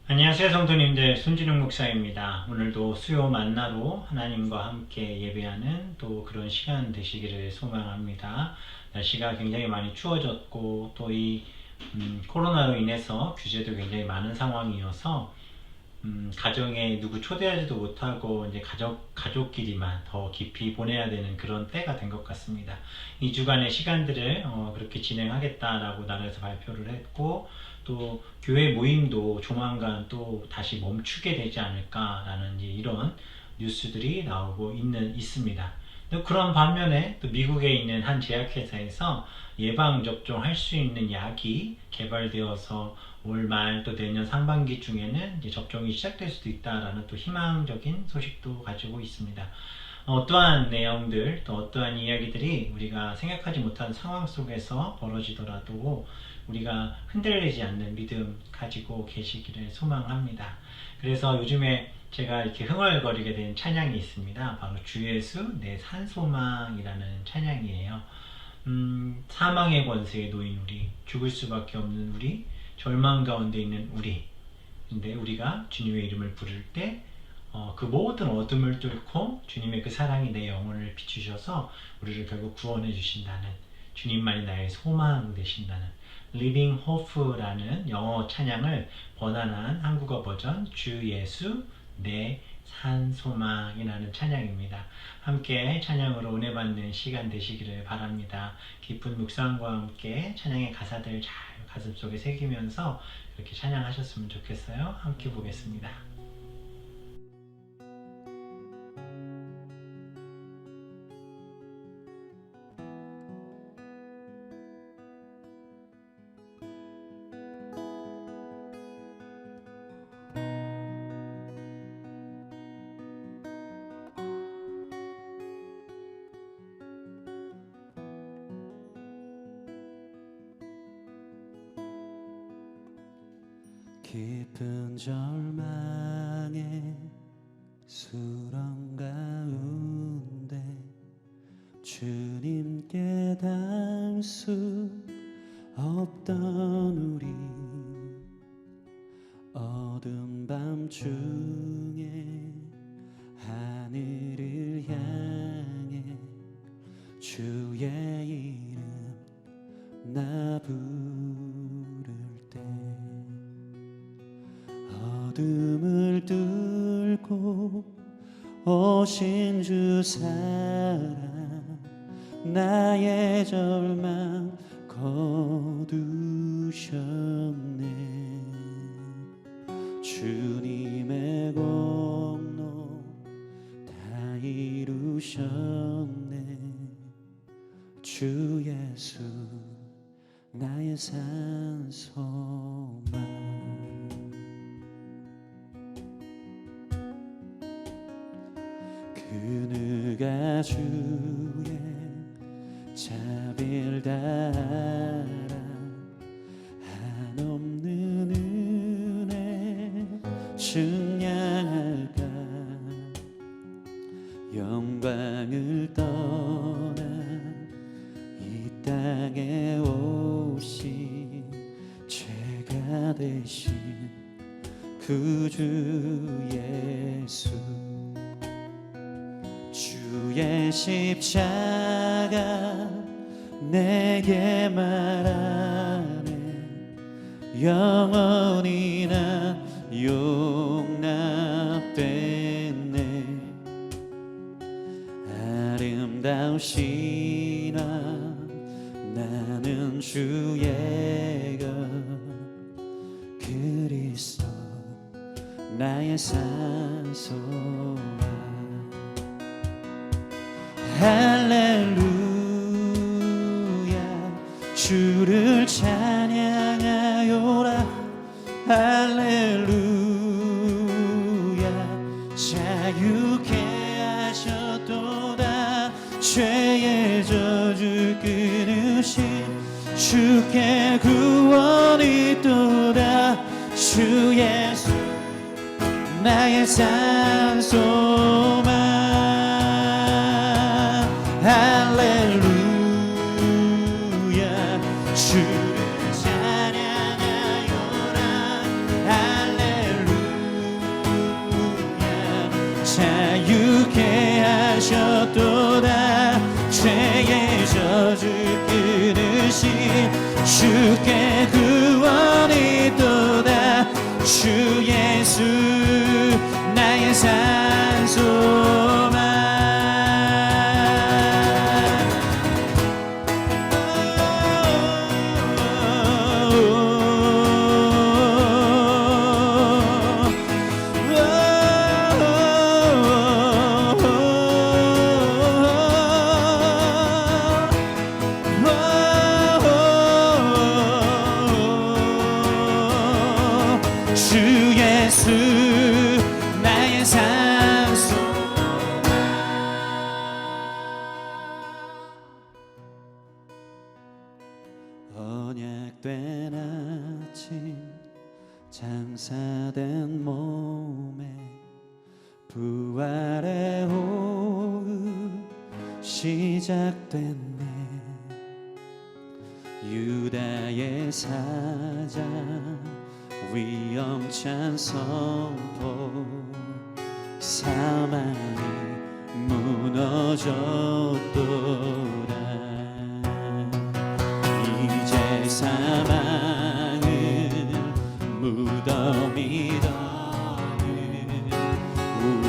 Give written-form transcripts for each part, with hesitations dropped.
안녕하세요, 성도님들. 손진웅 목사입니다. 오늘도 수요 만나로 하나님과 함께 예배하는 또 그런 시간 되시기를 소망합니다. 날씨가 굉장히 많이 추워졌고 또 이 코로나로 인해서 규제도 굉장히 많은 상황이어서 가정에 누구 초대하지도 못하고 이제 가족끼리만 더 깊이 보내야 되는 그런 때가 된 것 같습니다. 2주간의 시간들을 그렇게 진행하겠다라고 나라에서 발표를 했고, 또 교회 모임도 조만간 또 다시 멈추게 되지 않을까라는 이런 뉴스들이 나오고 있습니다. 또 그런 반면에 또 미국에 있는 한 제약회사에서 예방접종할 수 있는 약이 개발되어서 올 말 또 내년 상반기 중에는 이제 접종이 시작될 수도 있다라는 또 희망적인 소식도 가지고 있습니다. 어떠한 내용들 또 어떠한 이야기들이 우리가 생각하지 못한 상황 속에서 벌어지더라도 우리가 흔들리지 않는 믿음 가지고 계시기를 소망합니다. 그래서 요즘에 제가 이렇게 흥얼거리게 된 찬양이 있습니다. 바로 주 예수 내 산소망이라는 찬양이에요. 사망의 권세에 놓인 우리, 죽을 수밖에 없는 우리, 절망 가운데 있는 우리. 근데 우리가 주님의 이름을 부를 때 그 모든 어둠을 뚫고 주님의 그 사랑이 내 영혼을 비추셔서 우리를 결국 구원해 주신다는, 주님만이 나의 소망 되신다는 Living Hope라는 영어 찬양을 번안한 한국어 버전 주 예수 내 산소망이라는 찬양입니다. 함께 찬양으로 은혜 받는 시간 되시기를 바랍니다. 깊은 묵상과 함께 찬양의 가사들 잘 가슴속에 새기면서 그렇게 찬양하셨으면 좋겠어요. 함께 보겠습니다. 깊은 절망의 수렁 가운데 주님께 닿을 수 없던 우리, 어두운 밤중에 하늘을 향해 주의 이름 나 부를 때, 어둠을 뚫고 오신 주 사랑, 나의 절망 거두셨네. 주님의 공로 다 이루셨네. 주 예수 나의 산소망. 그누가 주의 자비를 따라 한없는 은혜 증량할까. 영광을 떠나 이 땅에 오신 죄가 되신 구주 예수, 주의 십자가 내게 말하네. 영원히 난 용납됐네. 아름다우시나 나는 주의 것, 그리스도 나의 산소망. 할렐루야 주를 찬양하여라. 할렐루야 자유케 하셨도다. 죄의 저주 끊으신 주께 구원이 있도다. 주 예수 나의 산소망. 할렐루야 주를 찬양하여라. 할렐루야 자유케 하셨도다. 죄의 저주 끊으신 주께 구원이 있도다. 주 예수 나의 산소만. 주 예수 나의 산소. 언약된 아침 장사된 몸에 부활의 호흡 시작됐네. 유다의 사자 위험찬 선포. 사망이 무너졌도다. 이제 사망은 무덤이 더는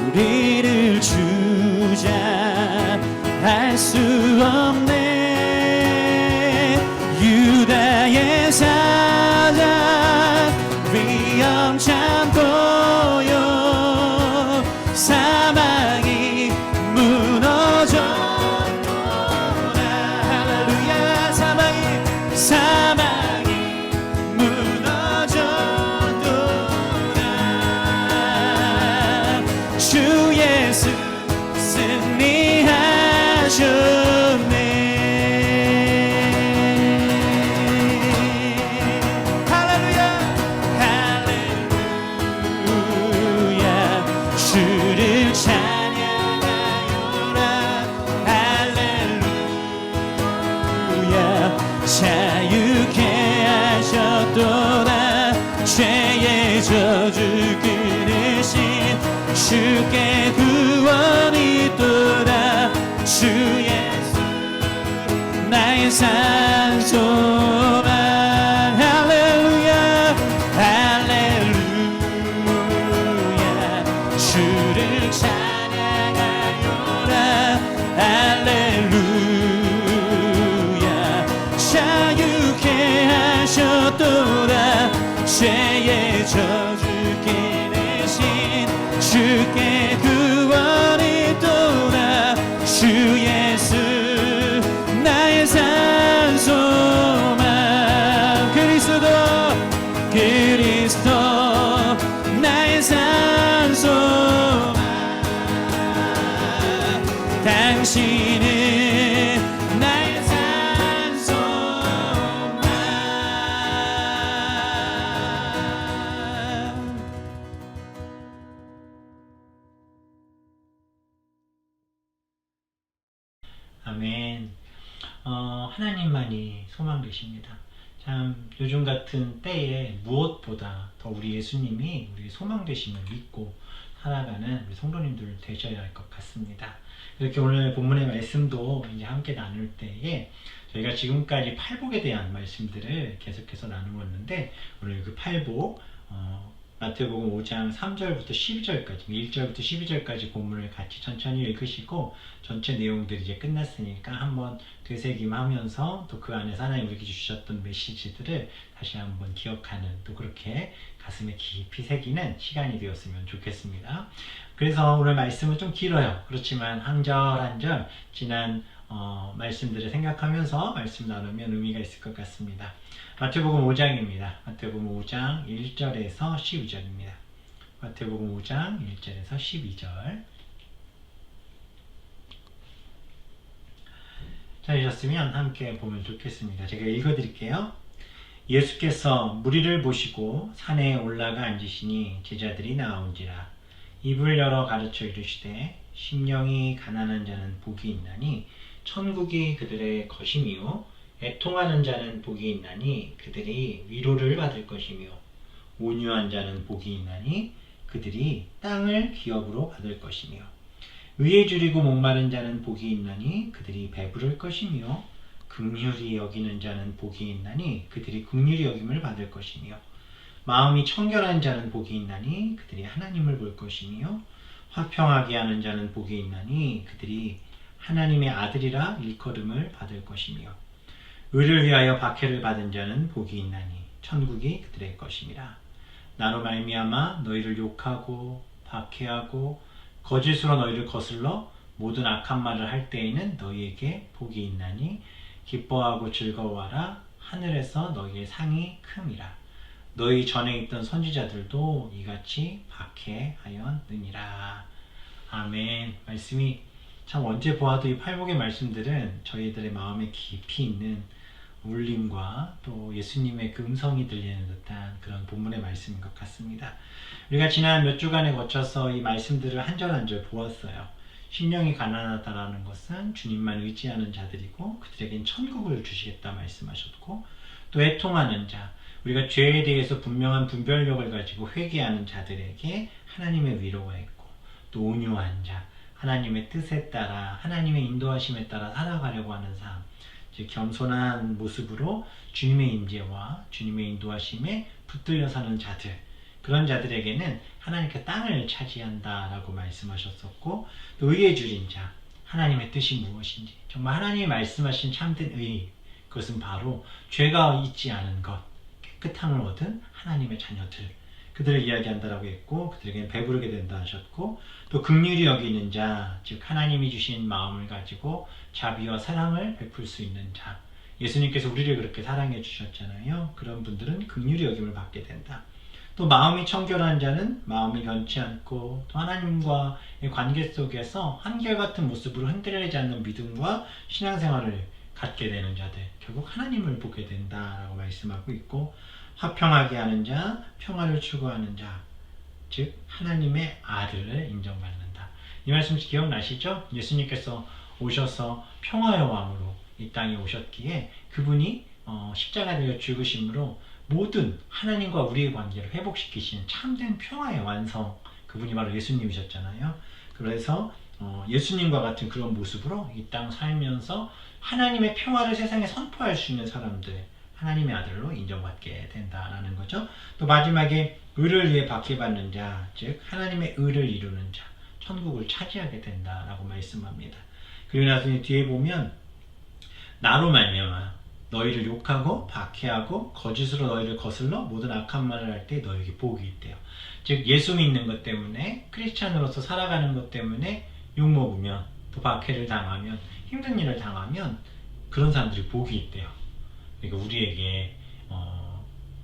우리를 주장할 수 없네. 유다의 사자 위험찬 고요. 사망이 무너졌도다. 할렐루야. 사망이 무너졌도다. 주 예수 승리하셨네. 주를 찬양하여라. 할렐루야. 자유케 하셨도다. 죄의 저주 끊으신 주께 구원이 있도다. 주 예수 나의 산소만. 할렐루야. 주를 찬양하여라. 할렐루야. 자유케 하셨도다. 죄의 저주 끊으신 주께 구원이 있도다. 주 예수 나의 산소만. 그리스도 나의 산소만. 당신은 나의 산소만. 아멘. 하나님만이 소망 되십니다. 참 요즘 같은 때에 무엇보다 더 우리 예수님이 우리 소망 되심을 믿고 살아가는 우리 성도님들 되셔야 할 것 같습니다. 이렇게 오늘 본문의 말씀도 이제 함께 나눌 때에 저희가 지금까지 팔복에 대한 말씀들을 계속해서 나누었는데, 오늘 그 팔복 마태복음 5장 3절부터 12절까지 1절부터 12절까지 본문을 같이 천천히 읽으시고, 전체 내용들이 이제 끝났으니까 한번 되새김하면서 또 그 안에서 하나님 우리에게 주셨던 메시지들을 다시 한번 기억하는, 또 그렇게 가슴에 깊이 새기는 시간이 되었으면 좋겠습니다. 그래서 오늘 말씀은 좀 길어요. 그렇지만 한 절 한 절 지난 말씀들을 생각하면서 말씀 나누면 의미가 있을 것 같습니다. 마태복음 5장입니다. 마태복음 5장 1절에서 12절입니다. 마태복음 5장 1절에서 12절. 찾으셨으면 함께 보면 좋겠습니다. 제가 읽어드릴게요. 예수께서 무리를 보시고 산에 올라가 앉으시니 제자들이 나온지라. 입을 열어 가르쳐 이르시되 심령이 가난한 자는 복이 있나니 천국이 그들의 것이며, 애통하는 자는 복이 있나니 그들이 위로를 받을 것이며, 온유한 자는 복이 있나니 그들이 땅을 기업으로 받을 것이며, 의에 줄이고 목마른 자는 복이 있나니 그들이 배부를 것이며 긍휼히 여기는 자는 복이 있나니 그들이 긍휼히 여김을 받을 것이며 마음이 청결한 자는 복이 있나니 그들이 하나님을 볼 것이며 화평하게 하는 자는 복이 있나니 그들이 하나님의 아들이라 일컬음을 받을 것이며 의를 위하여 박해를 받은 자는 복이 있나니 천국이 그들의 것임이라. 나로 말미암아 너희를 욕하고 박해하고 거짓으로 너희를 거슬러 모든 악한 말을 할 때에는 너희에게 복이 있나니 기뻐하고 즐거워하라. 하늘에서 너희의 상이 큼이라. 너희 전에 있던 선지자들도 이같이 박해하였느니라. 아멘. 말씀이 참 언제 보아도 이 팔복의 말씀들은 저희들의 마음에 깊이 있는 울림과 또 예수님의 그 음성이 들리는 듯한 그런 본문의 말씀인 것 같습니다. 우리가 지난 몇 주간에 거쳐서 이 말씀들을 한 절 한 절 보았어요. 심령이 가난하다라는 것은 주님만 의지하는 자들이고 그들에겐 천국을 주시겠다 말씀하셨고, 또 애통하는 자, 우리가 죄에 대해서 분명한 분별력을 가지고 회개하는 자들에게 하나님의 위로가 있고, 또 온유한 자, 하나님의 뜻에 따라 하나님의 인도하심에 따라 살아가려고 하는 삶, 즉 겸손한 모습으로 주님의 임재와 주님의 인도하심에 붙들려 사는 자들, 그런 자들에게는 하나님께 땅을 차지한다라고 말씀하셨었고, 또 의에 줄인 자, 하나님의 뜻이 무엇인지, 정말 하나님이 말씀하신 참된 의, 그것은 바로 죄가 있지 않은 것, 깨끗함을 얻은 하나님의 자녀들, 그들을 이야기한다라고 했고, 그들에게는 배부르게 된다 하셨고, 또 긍휼히 여기는 자, 즉 하나님이 주신 마음을 가지고 자비와 사랑을 베풀 수 있는 자, 예수님께서 우리를 그렇게 사랑해 주셨잖아요. 그런 분들은 긍휼히 여김을 받게 된다. 또 마음이 청결한 자는 마음이 변치 않고 또 하나님과의 관계 속에서 한결같은 모습으로 흔들리지 않는 믿음과 신앙생활을 갖게 되는 자들, 결국 하나님을 보게 된다라고 말씀하고 있고, 화평하게 하는 자, 평화를 추구하는 자, 즉 하나님의 아들을 인정받는다. 이 말씀 기억나시죠? 예수님께서 오셔서 평화의 왕으로 이 땅에 오셨기에 그분이 십자가에 달려 죽으심으로 모든 하나님과 우리의 관계를 회복시키시는 참된 평화의 완성, 그분이 바로 예수님이셨잖아요. 그래서 예수님과 같은 그런 모습으로 이 땅 살면서 하나님의 평화를 세상에 선포할 수 있는 사람들, 하나님의 아들로 인정받게 된다라는 거죠. 또 마지막에 의를 위해 박해받는 자, 즉 하나님의 의를 이루는 자, 천국을 차지하게 된다라고 말씀합니다. 그리고 나서 뒤에 보면 나로 말미암아 너희를 욕하고 박해하고 거짓으로 너희를 거슬러 모든 악한 말을 할 때 너희에게 복이 있대요. 즉 예수 믿는 것 때문에, 크리스찬으로서 살아가는 것 때문에 욕먹으면, 또 박해를 당하면, 힘든 일을 당하면 그런 사람들이 복이 있대요. 그러니까 우리에게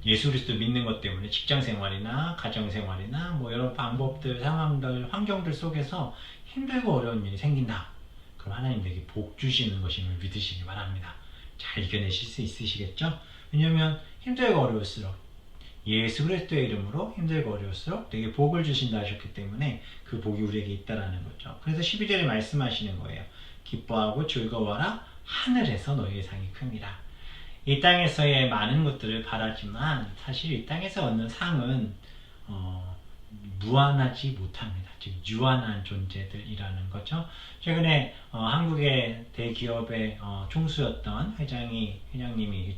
예수 그리스도 믿는 것 때문에 직장생활이나 가정생활이나 뭐 여러 방법들, 상황들, 환경들 속에서 힘들고 어려운 일이 생긴다. 그럼 하나님 내게 복 주시는 것임을 믿으시기 바랍니다. 잘 이겨내실 수 있으시겠죠? 왜냐하면 힘들고 어려울수록, 예수 그리스도의 이름으로 힘들고 어려울수록 내게 복을 주신다 하셨기 때문에 그 복이 우리에게 있다라는 거죠. 그래서 12절에 말씀하시는 거예요. 기뻐하고 즐거워라. 하늘에서 너희의 상이 큼이라. 이 땅에서의 많은 것들을 바라지만 사실 이 땅에서 얻는 상은 무한하지 못합니다. 즉 유한한 존재들이라는 거죠. 최근에 한국의 대기업의 총수였던 회장님이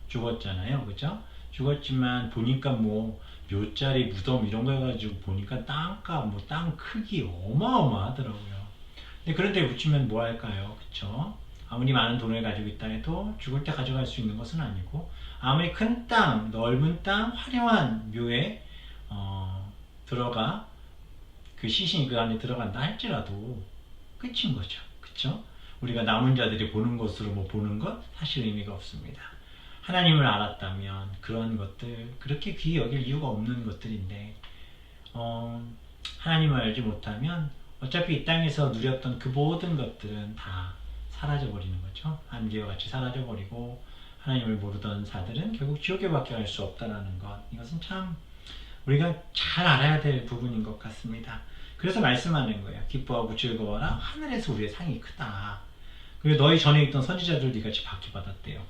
죽었잖아요. 그죠? 죽었지만 보니까 뭐 묘자리 무덤 이런 거 해가지고 보니까 땅값, 뭐 땅 크기 어마어마하더라고요. 근데 그런데 묻히면 뭐 할까요? 그쵸? 아무리 많은 돈을 가지고 있다 해도 죽을 때 가져갈 수 있는 것은 아니고, 아무리 큰 땅, 넓은 땅, 화려한 묘에 들어가 그 시신이 그 안에 들어간다 할지라도 끝인 거죠. 그쵸? 우리가 남은 자들이 보는 것으로 뭐 보는 것 사실 의미가 없습니다. 하나님을 알았다면 그런 것들 그렇게 귀히 여길 이유가 없는 것들인데, 하나님을 알지 못하면 어차피 이 땅에서 누렸던 그 모든 것들은 다 사라져버리는 거죠. 안개와 같이 사라져버리고, 하나님을 모르던 자들은 결국 지옥에 밖에 갈 수 없다는 것, 이것은 참 우리가 잘 알아야 될 부분인 것 같습니다. 그래서 말씀하는 거예요. 기뻐하고 즐거워라. 하늘에서 우리의 상이 크다. 그리고 너희 전에 있던 선지자들도 이같이 박해받았대요.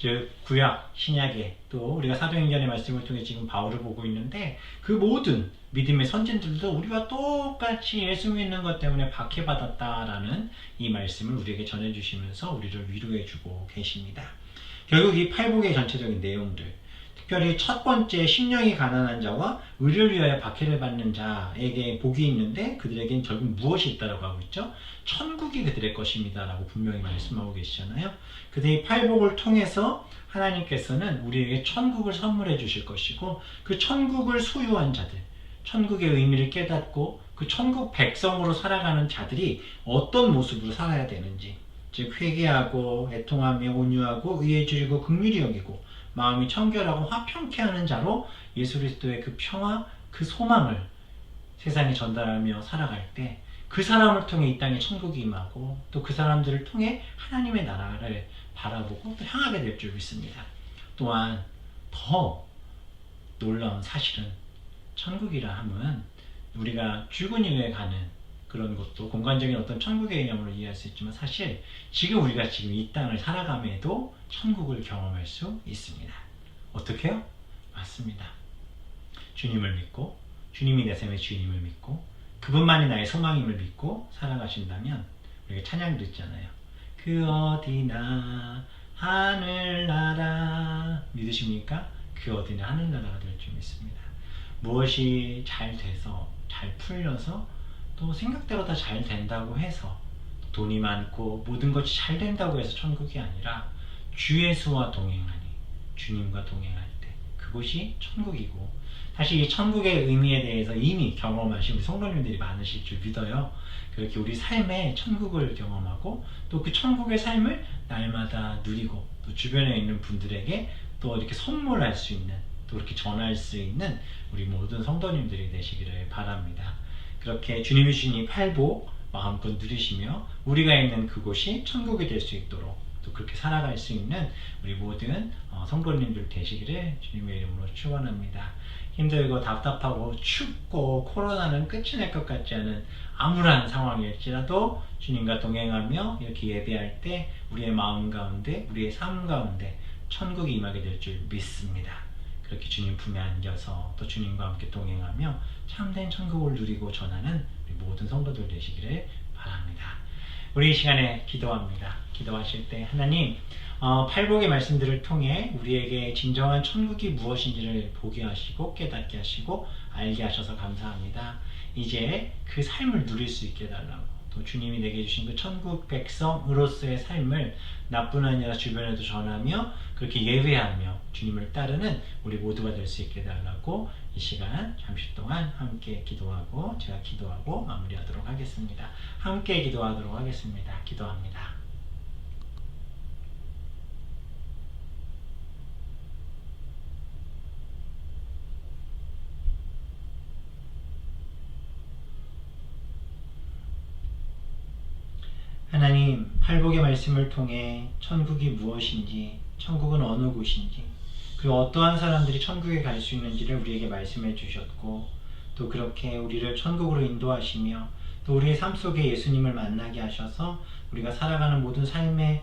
즉 구약 신약에 또 우리가 사도행전의 말씀을 통해 지금 바울을 보고 있는데 그 모든 믿음의 선진들도 우리와 똑같이 예수 믿는 것 때문에 박해받았다라는 이 말씀을 우리에게 전해주시면서 우리를 위로해주고 계십니다. 결국 이 팔복의 전체적인 내용들, 특별히 첫 번째 심령이 가난한 자와 의를 위하여 박해를 받는 자에게 복이 있는데 그들에겐 결국 무엇이 있다라고 하고 있죠? 천국이 그들의 것입니다 라고 분명히 말씀하고 계시잖아요. 그들이 팔복을 통해서 하나님께서는 우리에게 천국을 선물해 주실 것이고 그 천국을 소유한 자들, 천국의 의미를 깨닫고 그 천국 백성으로 살아가는 자들이 어떤 모습으로 살아야 되는지, 즉 회개하고 애통하며 온유하고 의에 줄이고 긍휼히 여기고 마음이 청결하고 화평케 하는 자로 예수 그리스도의 그 평화, 그 소망을 세상에 전달하며 살아갈 때 그 사람을 통해 이 땅에 천국이 임하고 또 그 사람들을 통해 하나님의 나라를 바라보고 또 향하게 될 줄 믿습니다. 또한 더 놀라운 사실은 천국이라 함은 우리가 죽은 이후에 가는 그런 것도 공간적인 어떤 천국의 개념으로 이해할 수 있지만 사실 지금 우리가 지금 이 땅을 살아감에도 천국을 경험할 수 있습니다. 어떻게요? 맞습니다. 주님을 믿고 주님이 내 삶의 주인임을 믿고 그분만이 나의 소망임을 믿고 살아가신다면 우리가 찬양도 있잖아요. 그 어디나 하늘나라 믿으십니까? 그 어디나 하늘나라가 될 줄 믿습니다. 무엇이 잘 돼서 잘 풀려서 또 생각대로 다 잘 된다고 해서 돈이 많고 모든 것이 잘 된다고 해서 천국이 아니라 주 예수와 동행하니 주님과 동행할 때 그곳이 천국이고 사실 이 천국의 의미에 대해서 이미 경험하신 우리 성도님들이 많으실 줄 믿어요. 그렇게 우리 삶에 천국을 경험하고 또 그 천국의 삶을 날마다 누리고 또 주변에 있는 분들에게 또 이렇게 선물할 수 있는 또 이렇게 전할 수 있는 우리 모든 성도님들이 되시기를 바랍니다. 그렇게 주님이 주신 이 팔복 마음껏 누리시며 우리가 있는 그곳이 천국이 될 수 있도록 또 그렇게 살아갈 수 있는 우리 모든 성도님들 되시기를 주님의 이름으로 축원합니다. 힘들고 답답하고 춥고 코로나는 끝이 날 것 같지 않은 암울한 상황일지라도 주님과 동행하며 이렇게 예배할 때 우리의 마음 가운데 우리의 삶 가운데 천국이 임하게 될 줄 믿습니다. 그렇게 주님 품에 안겨서 또 주님과 함께 동행하며 참된 천국을 누리고 전하는 우리 모든 성도들 되시기를 바랍니다. 우리 이 시간에 기도합니다. 기도하실 때 하나님 팔복의 말씀들을 통해 우리에게 진정한 천국이 무엇인지를 보게 하시고 깨닫게 하시고 알게 하셔서 감사합니다. 이제 그 삶을 누릴 수 있게 해달라고 또 주님이 내게 주신 그 천국 백성으로서의 삶을 나뿐 아니라 주변에도 전하며 그렇게 예배하며 주님을 따르는 우리 모두가 될 수 있게 해달라고 이 시간 잠시 동안 함께 기도하고 제가 기도하고 마무리하도록 하겠습니다. 함께 기도하도록 하겠습니다. 기도합니다. 하나님, 팔복의 말씀을 통해 천국이 무엇인지, 천국은 어느 곳인지, 그리고 어떠한 사람들이 천국에 갈 수 있는지를 우리에게 말씀해 주셨고 또 그렇게 우리를 천국으로 인도하시며 또 우리의 삶 속에 예수님을 만나게 하셔서 우리가 살아가는 모든 삶의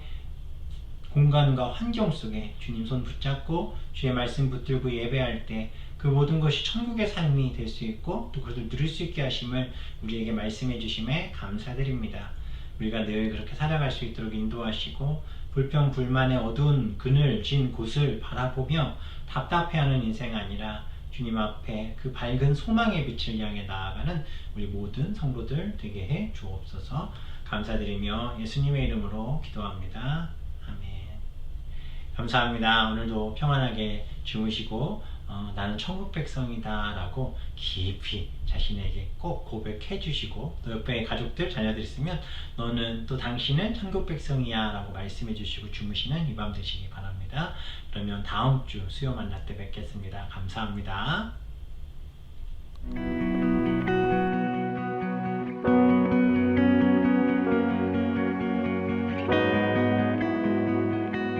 공간과 환경 속에 주님 손 붙잡고 주의 말씀 붙들고 예배할 때 그 모든 것이 천국의 삶이 될 수 있고 또 그것을 누릴 수 있게 하심을 우리에게 말씀해 주심에 감사드립니다. 우리가 늘 그렇게 살아갈 수 있도록 인도하시고 불평 불만의 어두운 그늘진 곳을 바라보며 답답해하는 인생 아니라 주님 앞에 그 밝은 소망의 빛을 향해 나아가는 우리 모든 성도들 되게 해 주옵소서. 감사드리며 예수님의 이름으로 기도합니다. 아멘. 감사합니다. 오늘도 평안하게 주무시고 나는 천국 백성이다 라고 깊이 자신에게 꼭 고백해 주시고 또 옆에 가족들 자녀들 있으면 너는 또 당신은 천국 백성이야 라고 말씀해 주시고 주무시는 이 밤 되시기 바랍니다. 그러면 다음 주 수요 만날 때 뵙겠습니다. 감사합니다.